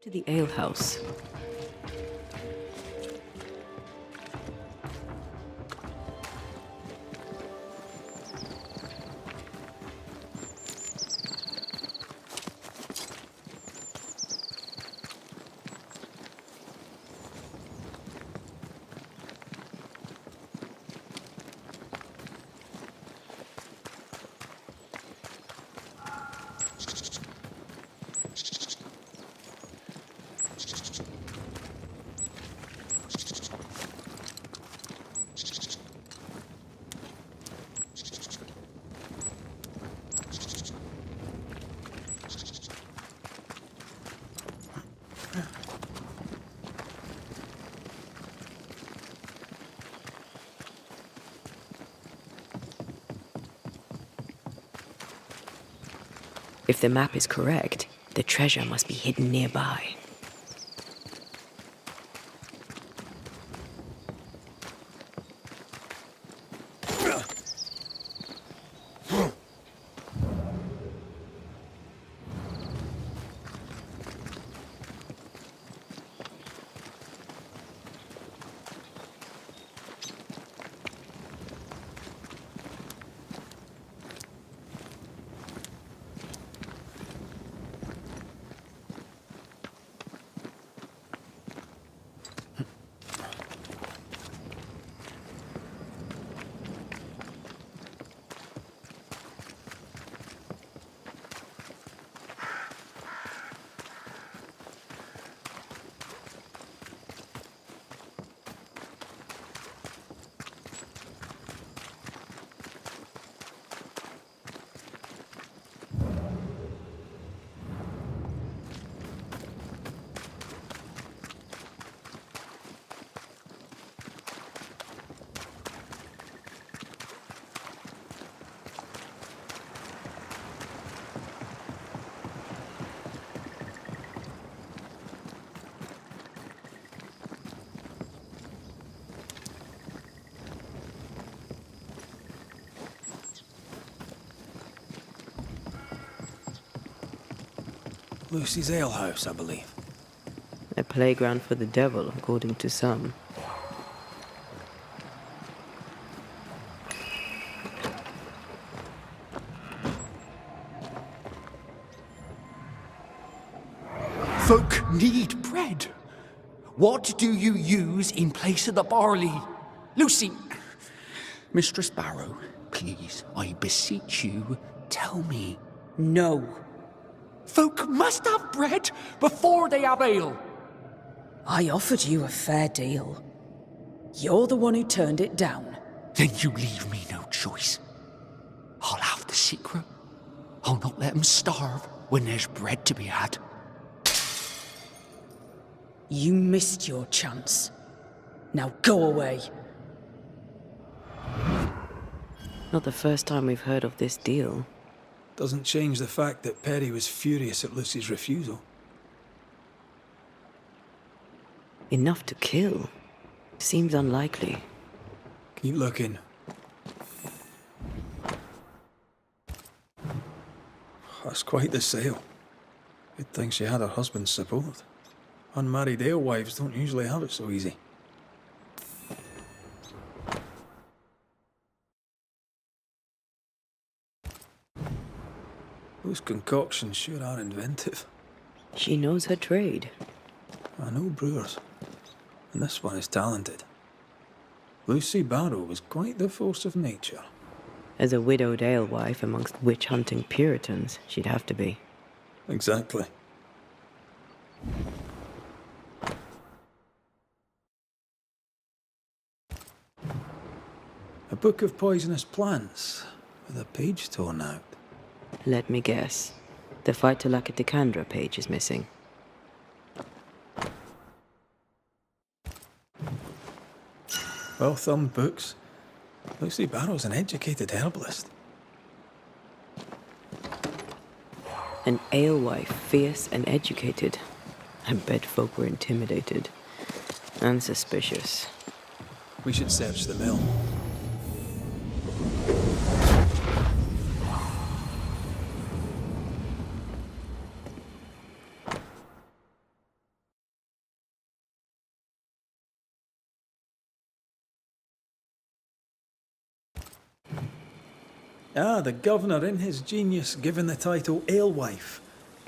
To the alehouse. If the map is correct, the treasure must be hidden nearby. Lucy's alehouse, I believe. A playground for the devil, according to some. Folk need bread. What do you use in place of the barley? Lucy, Mistress Barrow, please, I beseech you, tell me. No. Folk must have bread before they have ale. I offered you a fair deal. You're the one who turned it down. Then you leave me no choice. I'll have the secret. I'll not let them starve when there's bread to be had. You missed your chance. Now go away. Not the first time we've heard of this deal. Doesn't change the fact that Perry was furious at Lucy's refusal. Enough to kill. Seems unlikely. Keep looking. That's quite the sale. Good thing she had her husband's support. Unmarried alewives don't usually have it so easy. Those concoctions sure are inventive. She knows her trade. I know brewers, and this one is talented. Lucy Barrow was quite the force of nature. As a widowed alewife amongst witch-hunting Puritans, she'd have to be. Exactly. A book of poisonous plants, with a page torn out. Let me guess. The Phytolacticandra page is missing. Well-thumbed books. Lucy Barrow's an educated herbalist. An alewife, fierce and educated. I bet folk were intimidated. And suspicious. We should search the mill. Ah, the governor in his genius given the title alewife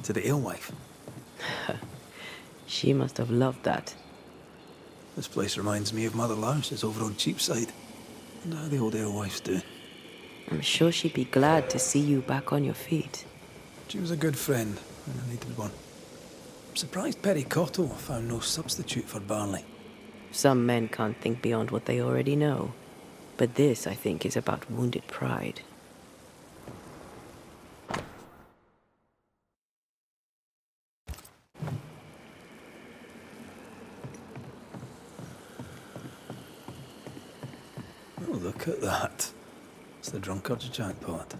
to the alewife. She must have loved that. This place reminds me of Mother Louse's over on Cheapside. And how the old alewife's doing. I'm sure she'd be glad to see you back on your feet. She was a good friend when I needed one. I'm surprised Perry Cottle found no substitute for Barley. Some men can't think beyond what they already know. But this, I think, is about wounded pride. Oh, look at that. It's the drunkard's jackpot.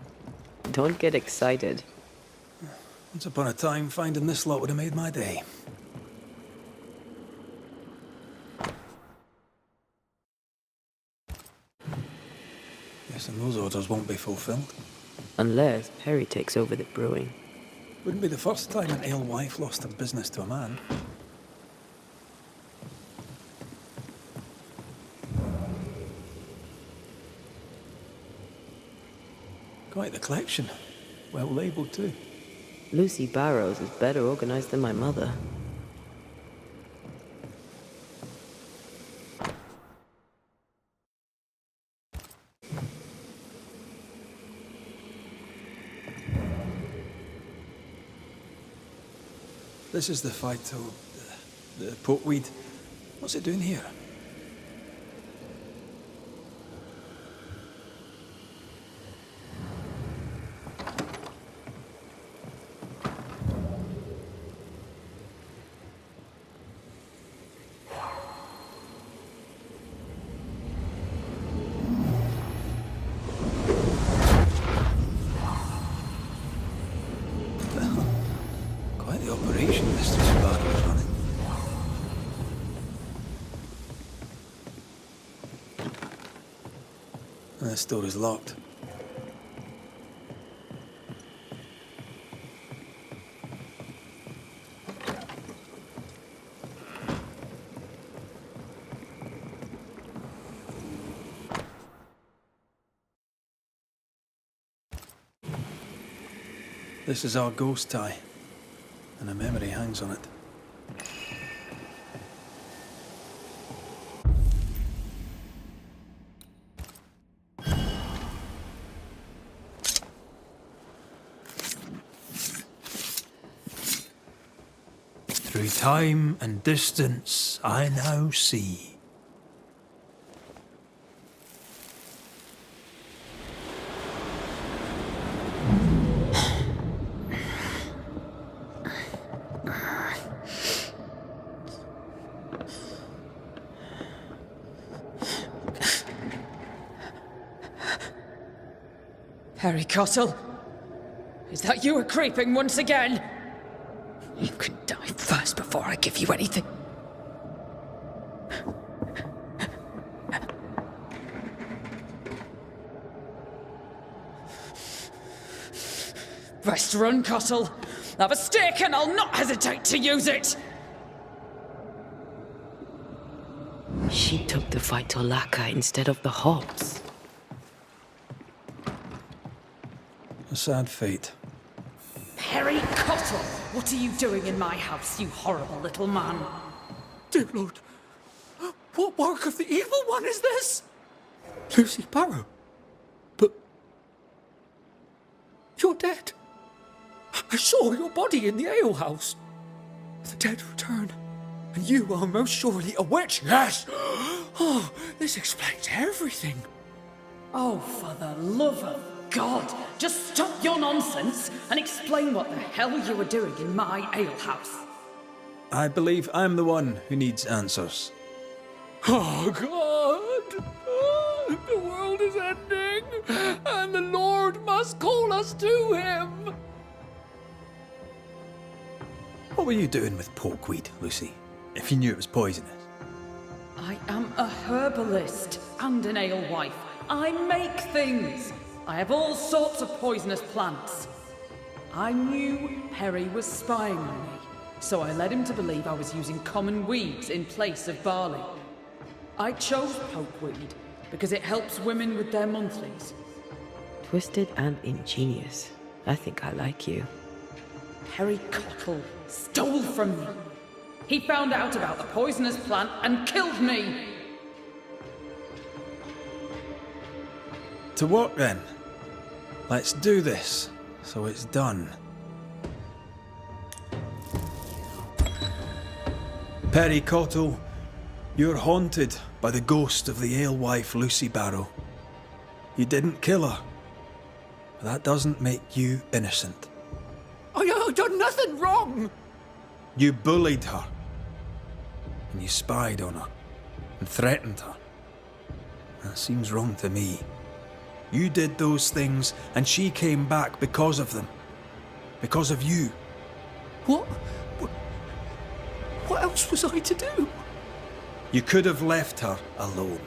Don't get excited. Once upon a time, finding this lot would have made my day. Guessing those orders won't be fulfilled. Unless Perry takes over the brewing. Wouldn't be the first time an alewife lost her business to a man. Quite the collection. Well labelled too. Lucy Barrows is better organized than my mother. This is the phyto... the portweed. What's it doing here? Quite the operation Mr. Sabata was running. This door is locked. This is our ghost tie, and a memory hangs on it. Through time and distance, I now see. Perry Cottle? Is that you creeping once again? You can die first before I give you anything. Best run, Cottle. Have a stick and I'll not hesitate to use it! She took the fight to Laka instead of the Hobbs. A sad fate. Perry Cottle! What are you doing in my house, you horrible little man? Dear Lord, what work of the evil one is this? Lucy Barrow? But... you're dead. I saw your body in the alehouse. The dead return, and you are most surely a witch. Yes! Oh, this explains everything. Oh, for the love of God, just stop your nonsense and explain what the hell you were doing in my alehouse. I believe I'm the one who needs answers. Oh, God! Oh, the world is ending, and the Lord must call us to him. What were you doing with porkweed, Lucy, if you knew it was poisonous? I am a herbalist and an alewife. I make things. I have all sorts of poisonous plants. I knew Perry was spying on me, so I led him to believe I was using common weeds in place of barley. I chose pokeweed because it helps women with their monthlies. Twisted and ingenious. I think I like you. Perry Cottle stole from me. He found out about the poisonous plant and killed me. To work then. Let's do this, so it's done. Perry Cottle, you're haunted by the ghost of the alewife Lucy Barrow. You didn't kill her. But that doesn't make you innocent. I've done nothing wrong! You bullied her. And you spied on her. And threatened her. That seems wrong to me. You did those things, and she came back because of them. Because of you. What else was I to do? You could have left her alone.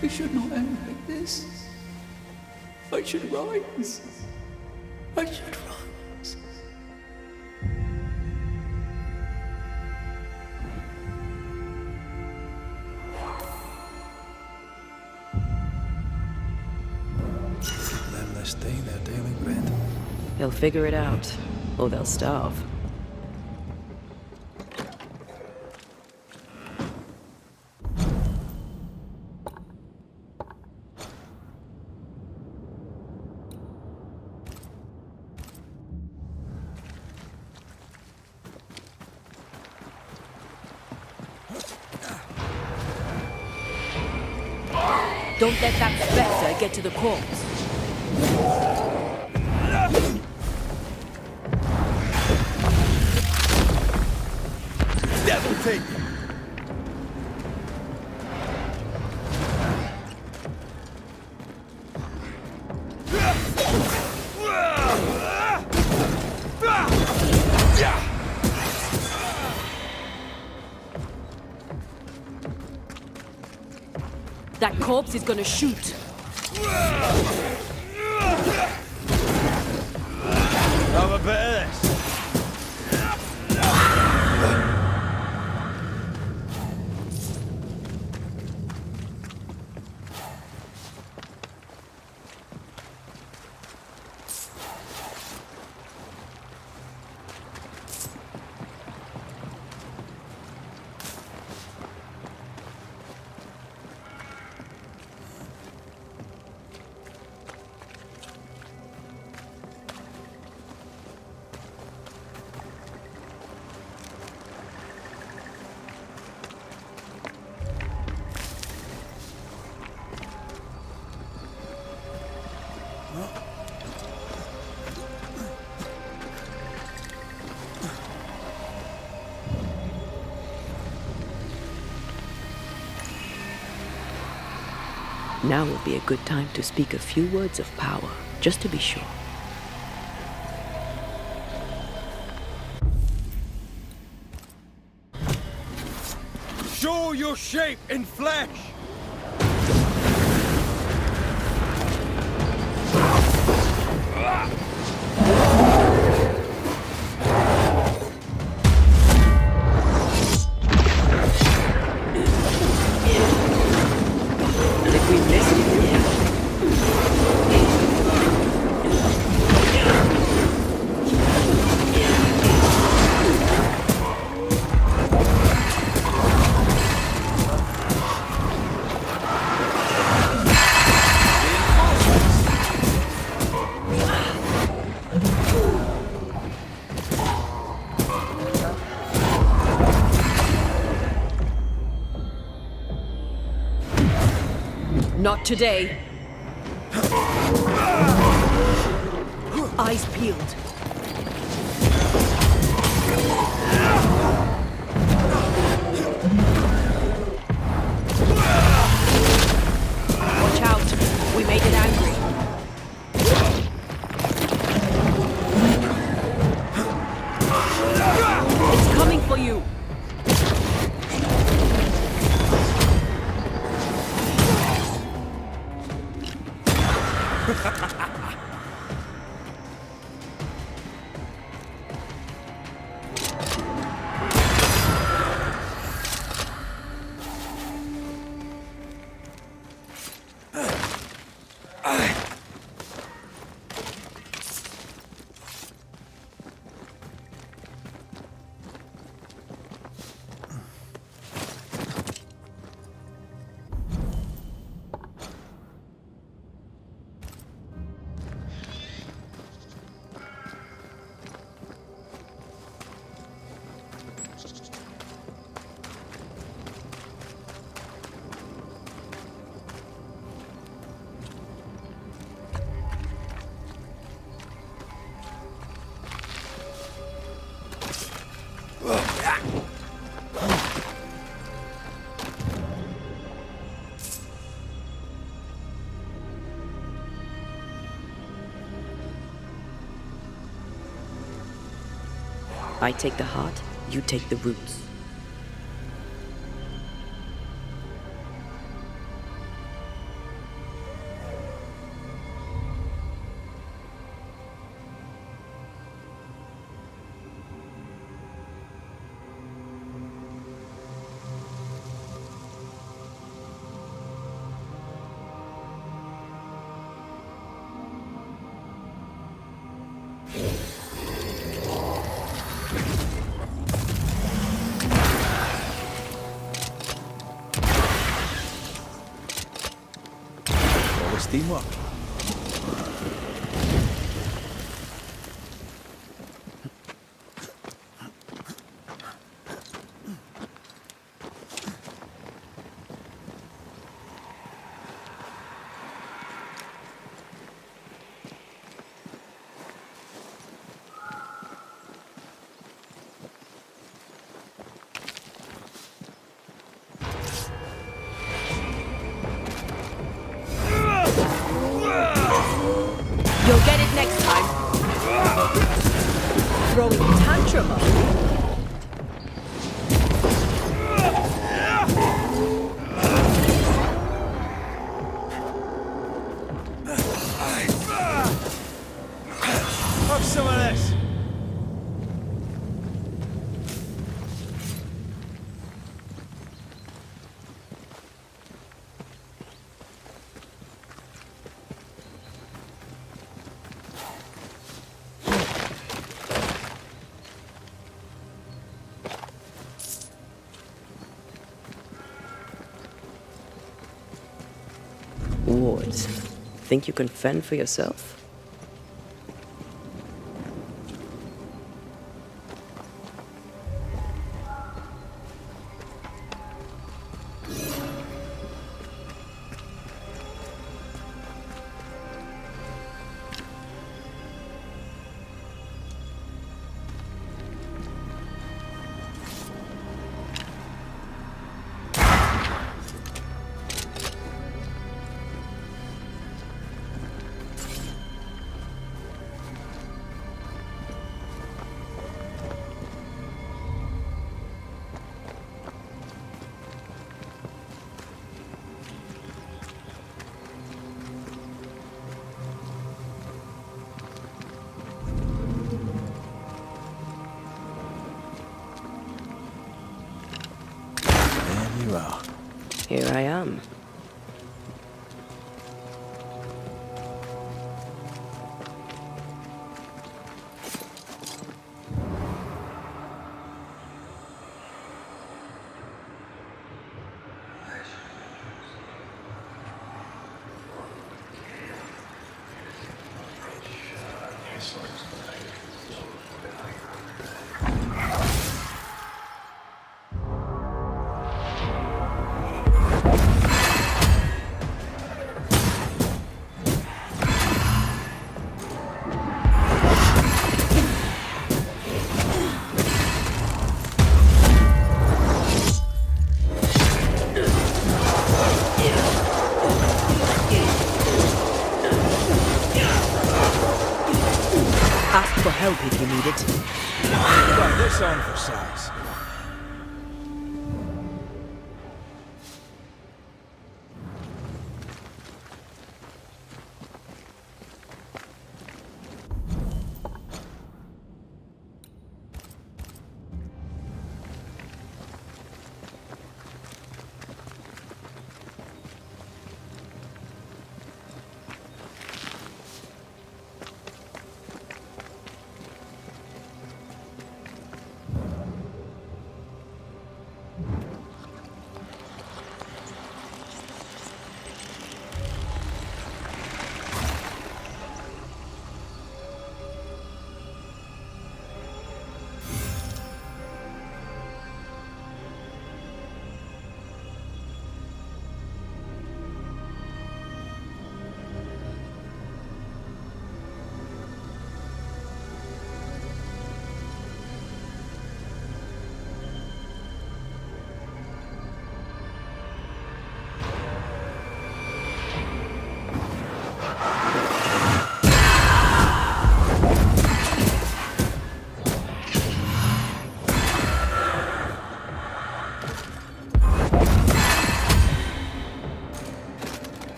It should not end like this. I should rise. I should rise. Them this day their daily bread. They'll figure it out, or they'll starve. Don't let that spectre get to the corpse. Devil take! That corpse is gonna shoot. Have a bit of this. Now would be a good time to speak a few words of power, just to be sure. Show your shape in flesh! Did we miss it? Not today. Eyes peeled. Watch out. We made it angry. I take the heart, you take the roots. Always teamwork. You'll get it next time. Throwing tantrum, huh? Have some of this. Wards, think you can fend for yourself? You are. Here I am. Ask for help if you need it. Got this on for size.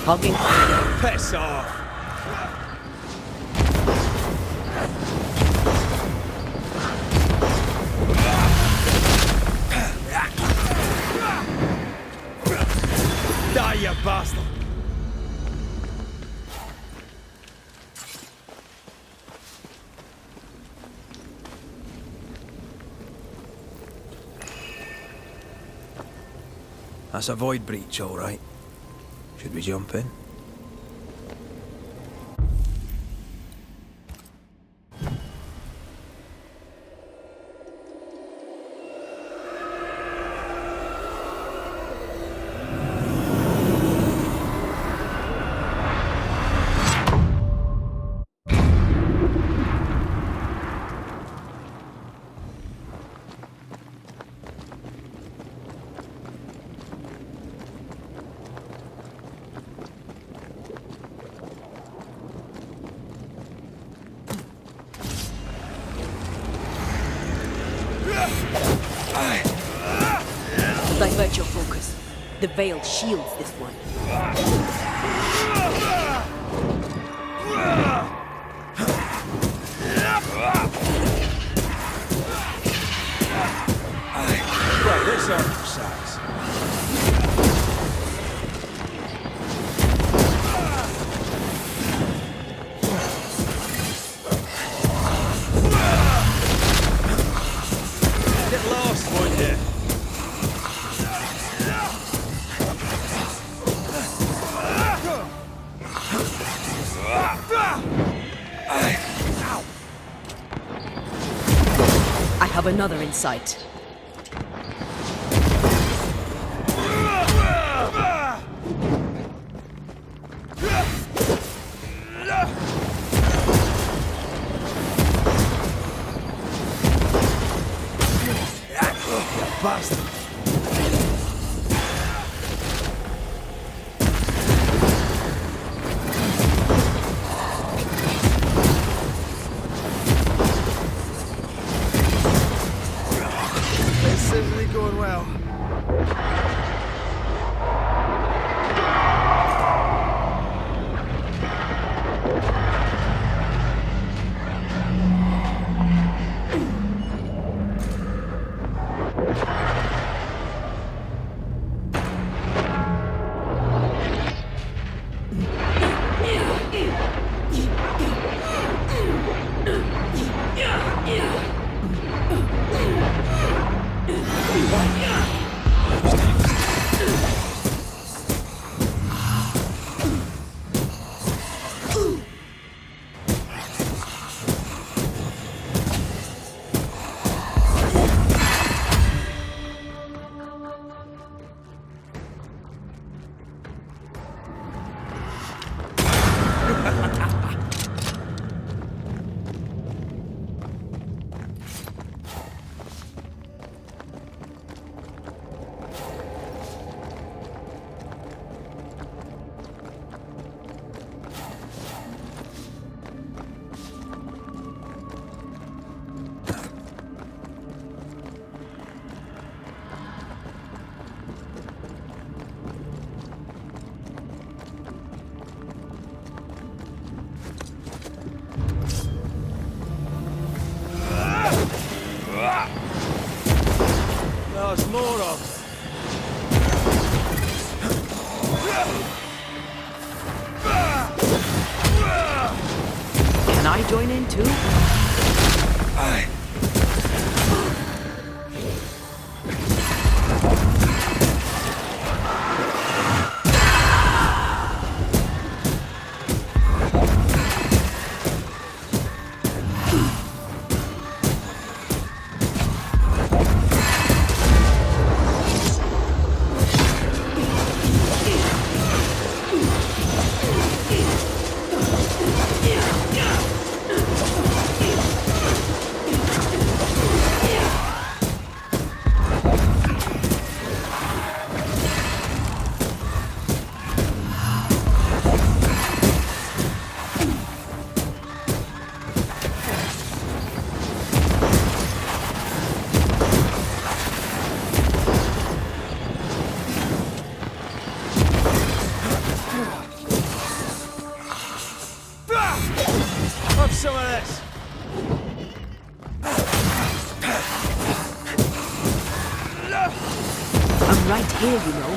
Hogging. Piss off! Die, you bastard! That's a void breach, all right. Should we jump in? Divert your focus. The veil shields this one. Well, this exercise. Get lost, won't you? I have another in sight. Bastard! This isn't going well. There's more of them. Can I join in too? some of this! I'm right here, you know.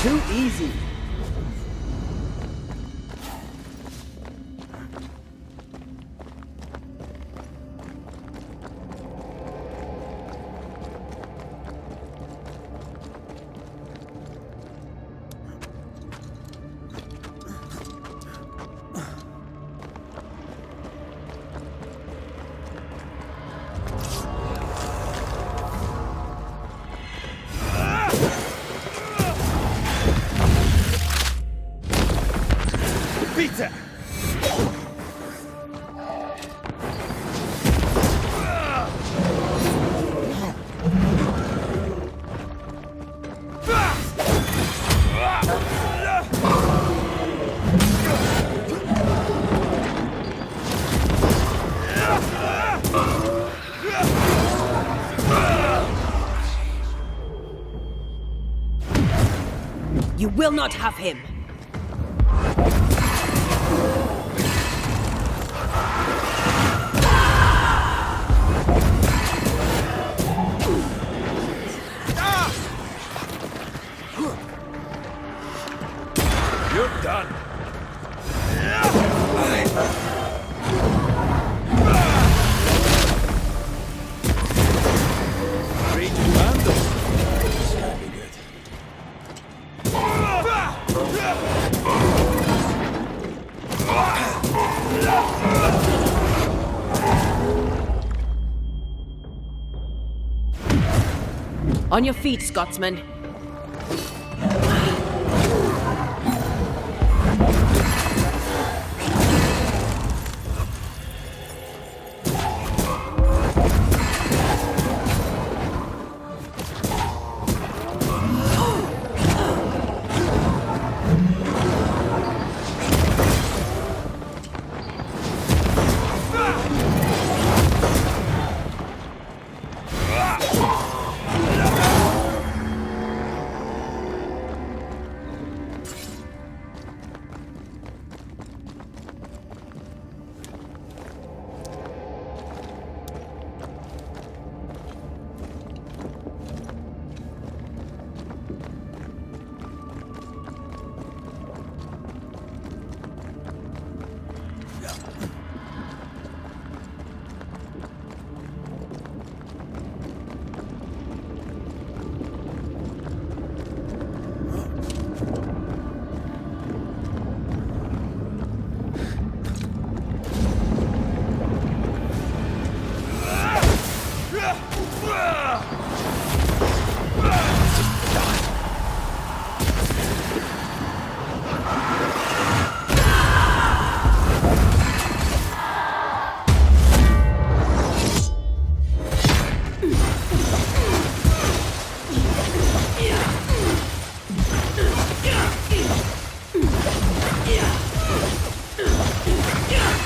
Too easy. Peter! You will not have him. You're done. Raging Vandal. This can't be good. On your feet, Scotsman.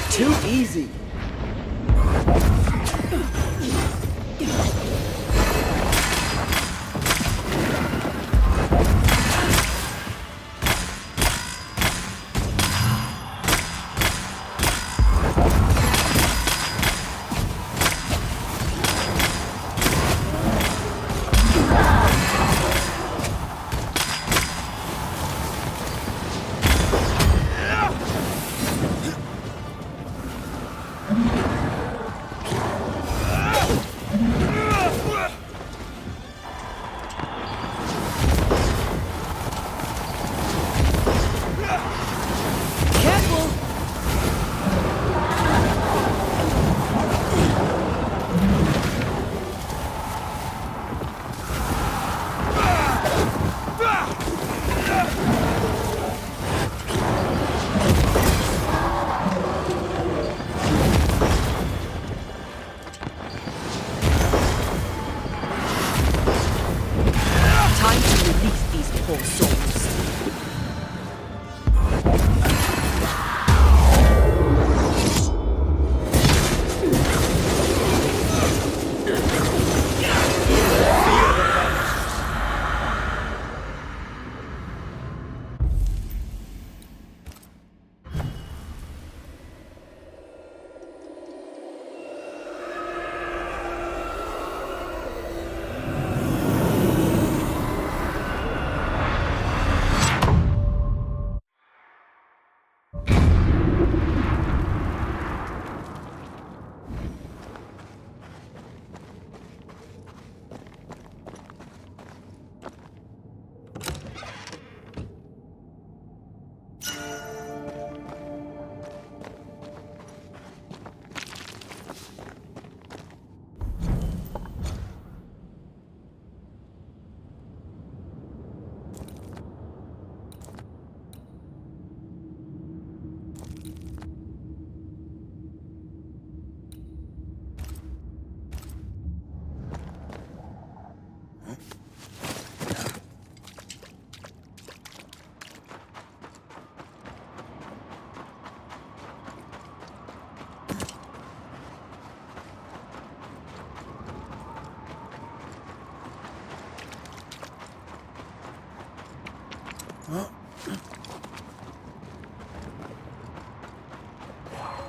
Too easy.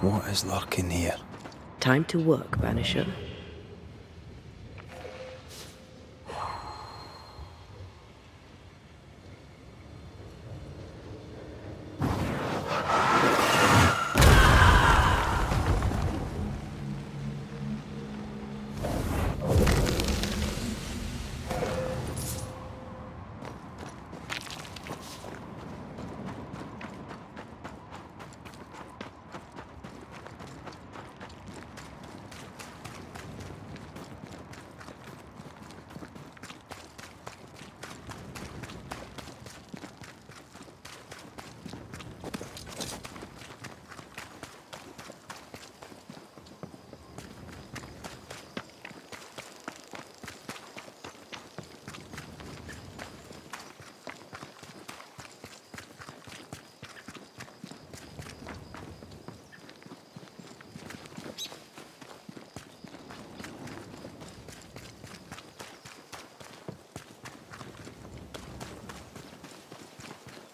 What is lurking here? Time to work, Banisher.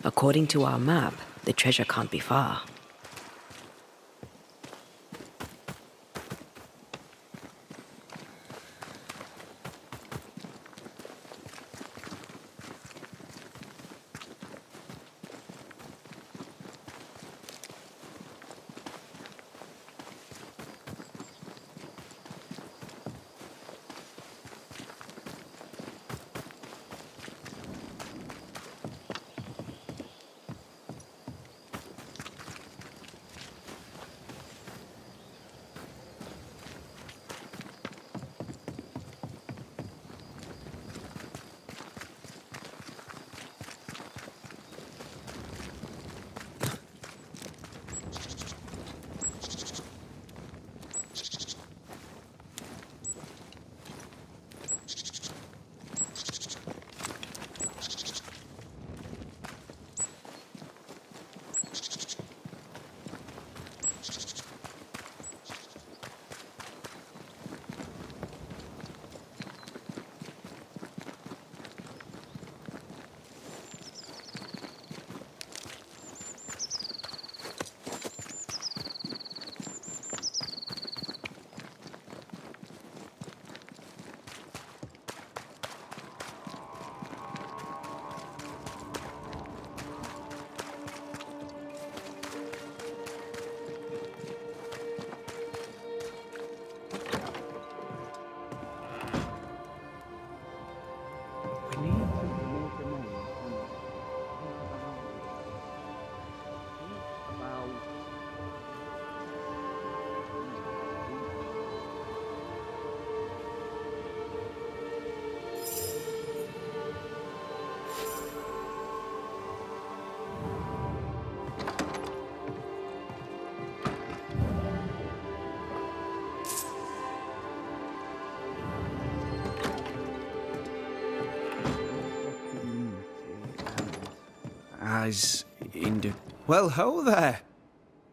According to our map, the treasure can't be far. As indeed. Well, ho there!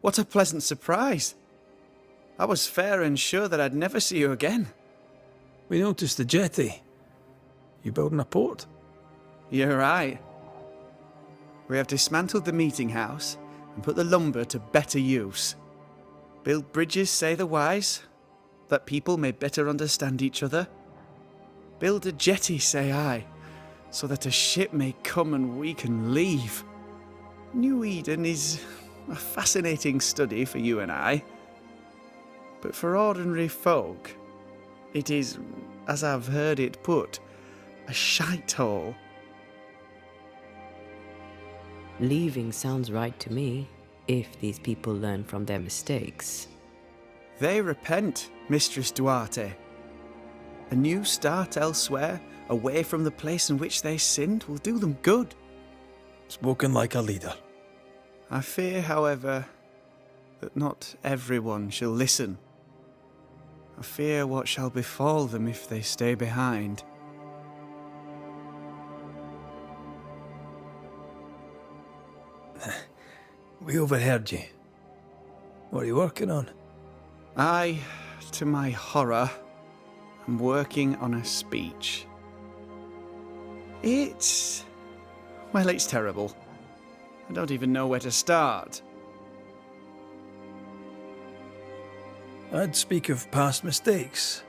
What a pleasant surprise. I was fair and sure that I'd never see you again. We noticed the jetty. You building a port? You're right. We have dismantled the meeting house and put the lumber to better use. Build bridges, say the wise, that people may better understand each other. Build a jetty, say I, so that a ship may come and we can leave. New Eden is a fascinating study for you and I. But for ordinary folk, it is, as I've heard it put, a shithole. Leaving sounds right to me, if these people learn from their mistakes. They repent, Mistress Duarte. A new start elsewhere, away from the place in which they sinned, will do them good. Spoken like a leader. I fear, however, that not everyone shall listen. I fear what shall befall them if they stay behind. We overheard you. What are you working on? I, to my horror, am working on a speech. It's terrible. I don't even know where to start. I'd speak of past mistakes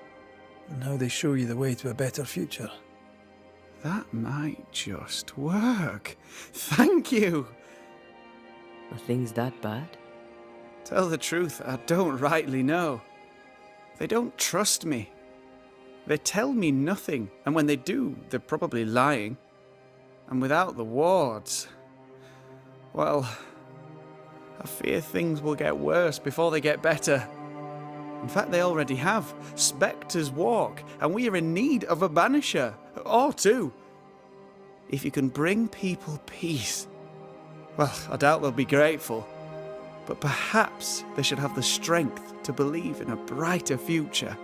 and how they show you the way to a better future. That might just work. Thank you! Are things that bad? Tell the truth, I don't rightly know. They don't trust me. They tell me nothing, and when they do, they're probably lying. And without the wards, well, I fear things will get worse before they get better. In fact, they already have. Spectres walk, and we are in need of a banisher. Or two. If you can bring people peace, well, I doubt they'll be grateful. But perhaps they should have the strength to believe in a brighter future.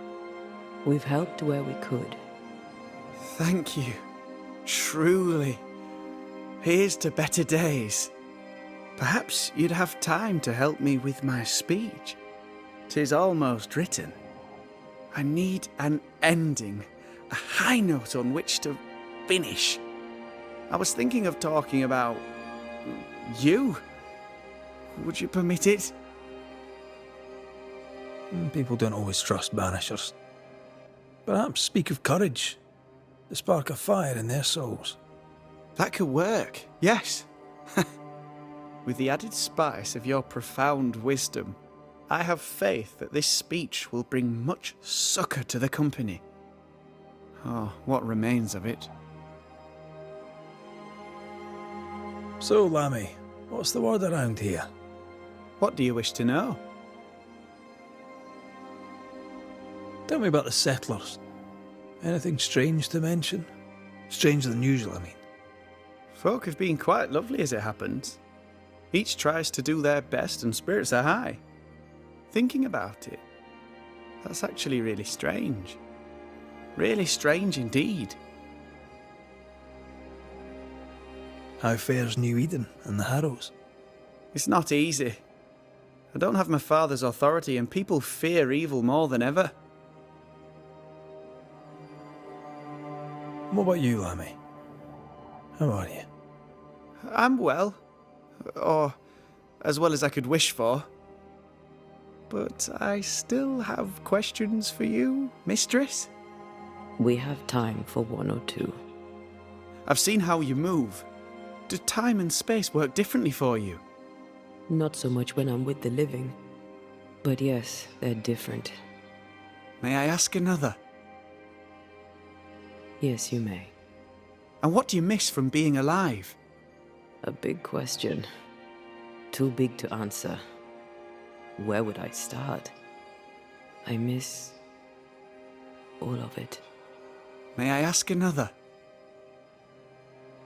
We've helped where we could. Thank you. Truly. Here's to better days. Perhaps you'd have time to help me with my speech. 'Tis almost written. I need an ending, a high note on which to finish. I was thinking of talking about you. Would you permit it? People don't always trust Banishers. Perhaps speak of courage, the spark of fire in their souls. That could work, yes. With the added spice of your profound wisdom, I have faith that this speech will bring much succour to the company. Oh, what remains of it? So, Lammy, what's the word around here? What do you wish to know? Tell me about the settlers. Anything strange to mention? Stranger than usual, I mean. Folk have been quite lovely as it happens. Each tries to do their best and spirits are high. Thinking about it, that's actually really strange. Really strange indeed. How fares New Eden and the Harrows? It's not easy. I don't have my father's authority and people fear evil more than ever. What about you, Lammy? How are you? I'm well. Or as well as I could wish for. But I still have questions for you, mistress. We have time for one or two. I've seen how you move. Do time and space work differently for you? Not so much when I'm with the living. But yes, they're different. May I ask another? Yes, you may. And what do you miss from being alive? A big question. Too big to answer. Where would I start? I miss all of it. May I ask another?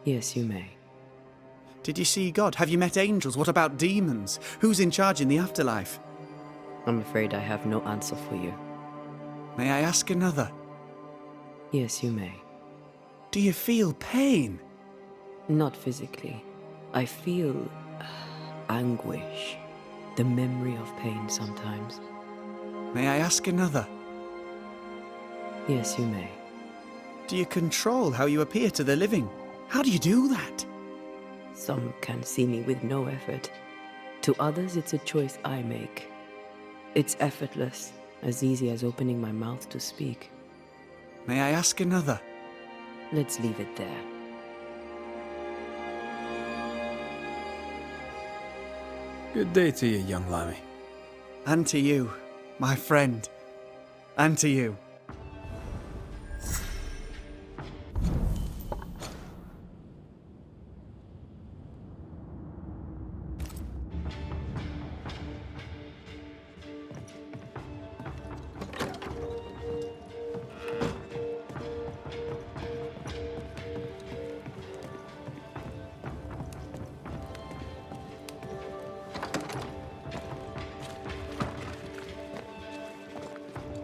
Yes, you may. Did you see God? Have you met angels? What about demons? Who's in charge in the afterlife? I'm afraid I have no answer for you. May I ask another? Yes, you may. Do you feel pain? Not physically. I feel anguish. The memory of pain sometimes. May I ask another? Yes, you may. Do you control how you appear to the living? How do you do that? Some can see me with no effort. To others, it's a choice I make. It's effortless, as easy as opening my mouth to speak. May I ask another? Let's leave it there. Good day to you, young Lammy. And to you, my friend. And to you.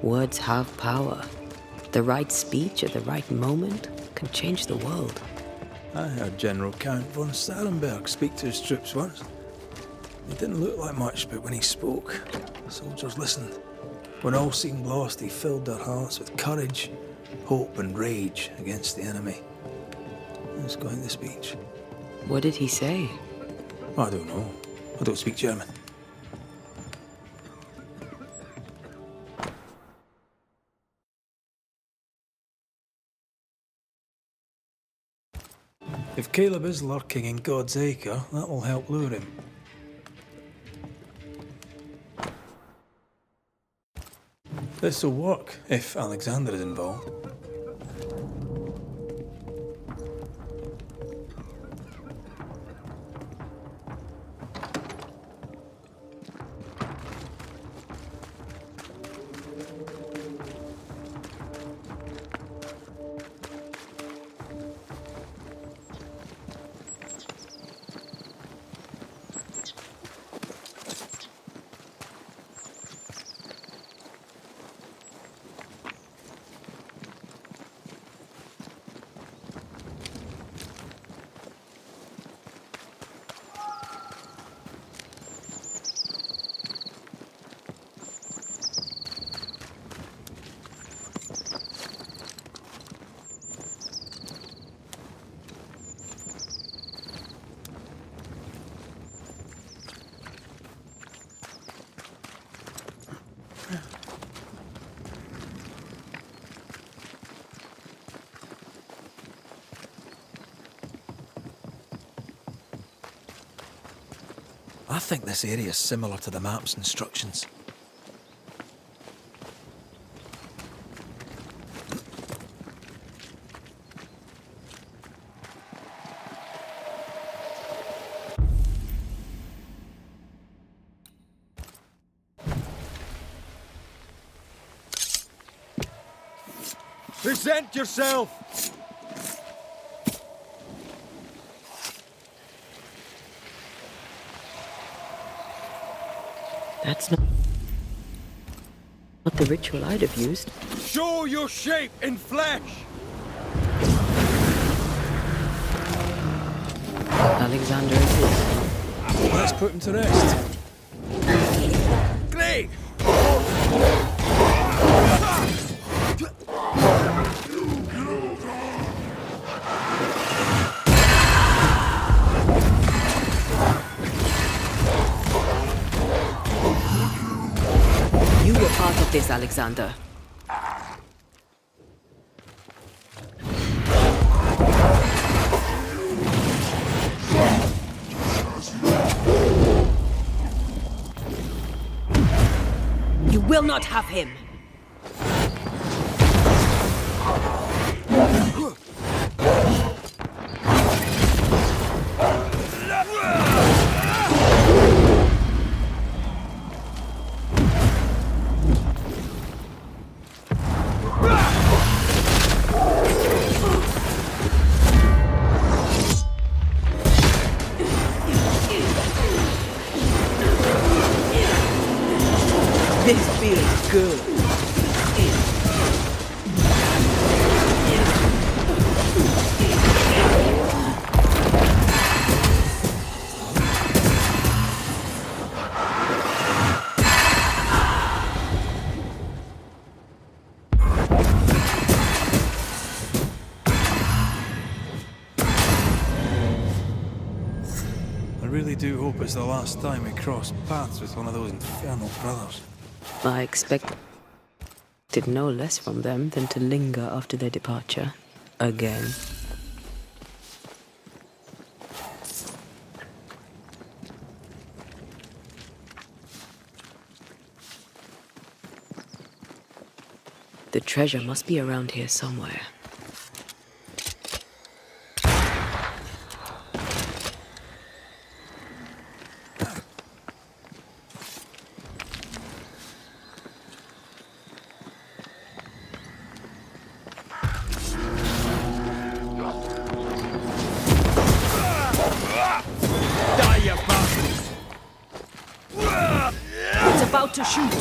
Words have power. The right speech at the right moment can change the world. I heard General Count von Starenberg speak to his troops once. He didn't look like much, but when he spoke, the soldiers listened. When all seemed lost, he filled their hearts with courage, hope and rage against the enemy. Let's go into the speech. What did he say? I don't know. I don't speak German. If Caleb is lurking in God's Acre, that will help lure him. This'll work, if Alexander is involved. I think this area is similar to the map's instructions. Present yourself! That's not the ritual I'd have used. Show your shape in flesh! Alexander is here. Let's put him to rest. Great! You were part of this, Alexander. You will not have him. This feels good. I really do hope it's the last time we cross paths with one of those infernal brothers. I expected no less from them than to linger after their departure. Again. The treasure must be around here somewhere. It's about to shoot.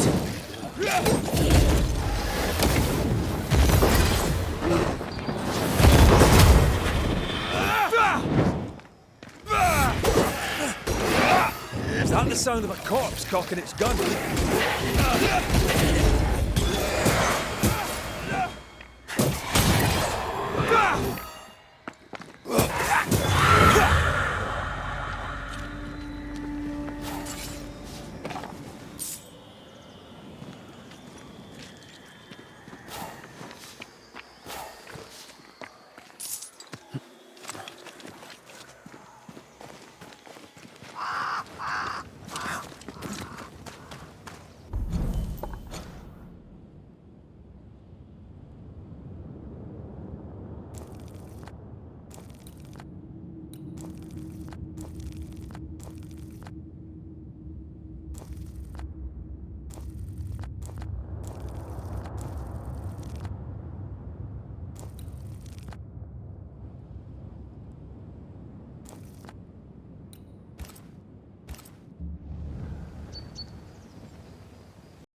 Is that the sound of a corpse cocking its gun?